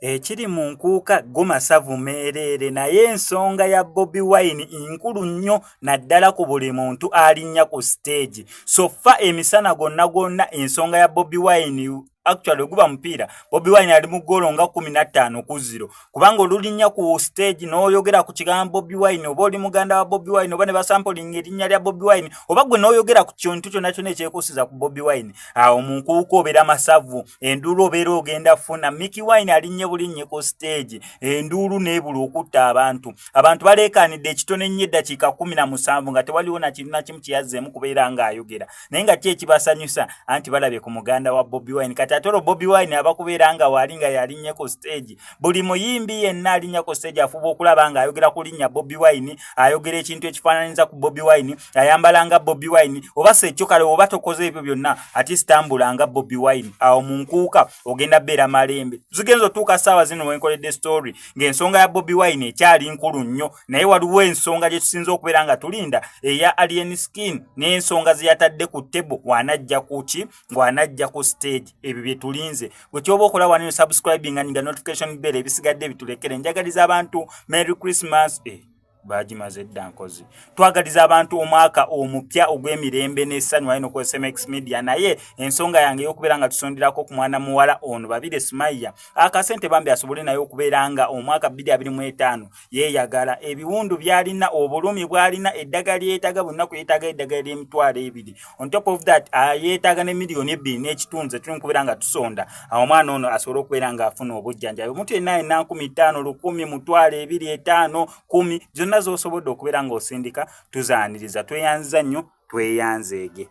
Ekiri mu nkuuka gumasavu meerere naye ensonga ya Bobi Wine inkulu nnyo naddala ku buli muntu alinnya ku stage. So fa emisana gonna ensonga ya Bobi Wine actually guba mupiira Bobi Wine ali mu golo nga 15-0 kubanga olulinnya ku stage n'oyogera ku kigambo Bobi Wine oba oli muganda wa Bobi Wine oba ne basampling erinnya lya Bobi Wine oba gwe n'oyogera ku kintu kyonna kyonna ekyekusiza ku Bobi Wine awo mu nkuuka obeera masavu enduulu obeera ogenda funa Mickey Wine alinnye bulinnye ku stage enduulu n'ebula okutta abantu baleekaanidde ekitone nnyo eddakiika 17 nga tewaliwo na kintu na kimu kiyazzeemu kubeera ng'ayogera naye nga ki ekibasanyusa anti balabye ku muganda wa Bobi Wine atolo Bobi Wine abakubeera nga walinga yalinnya ku stage buli muyimbi yenna alinnya ku stage afuba okulaba nga ayogera ku linnya Bobi Wine ayogera ekintu ekifaananyiza ku Bobi Wine ayambala nga Bobi Wine oba sekyo kale oba tokoze ebyo byonna ati stambula nga Bobi Wine awo mu nkuuka ogenda beera malembe zigenzo tuuka ssaawa zino wenkoledde story ng'ensonga ya Bobi Wine ekyali nkulu nnyo naye waliwo ensonga gye tusinza okubeera nga tulinda eya Alien Skin n'ensonga ze yatadde ku table wanajja kuki ng'anajja ku stage byetulinze gwe kyoba okola wano subscribing nga notification bell ebisigadde bitulekere njagaliza abantu Merry Christmas bagimaze edda nkozi twagaliza abantu omwaka omupya ogw'emirembe n'essanyu wano ku SMX Media naye ensonga yange y'okubeera nga tusonderako ku mwana muwala ono Babire Smaya akasente bambi asobole naye okubeera nga omwaka 2025 yeeyagala ebiwundu byalina obulumi bwalina eddagala yeetaaga bunaku yeetaaga eddagala ly'emitwalo 2 on top of that yeetaaga ne miliyoni 2 n'ekitunze tuli kubeera nga tusonda awo omwana ono asobole okubeera nga afuna obujjanjabi omuntu yenna yenna 15 1,000 mutwalo 2 5 10 zonna z'osobodde okubeera ng'osindika tuzaaniriza tweyanza nnyo tweyanzeege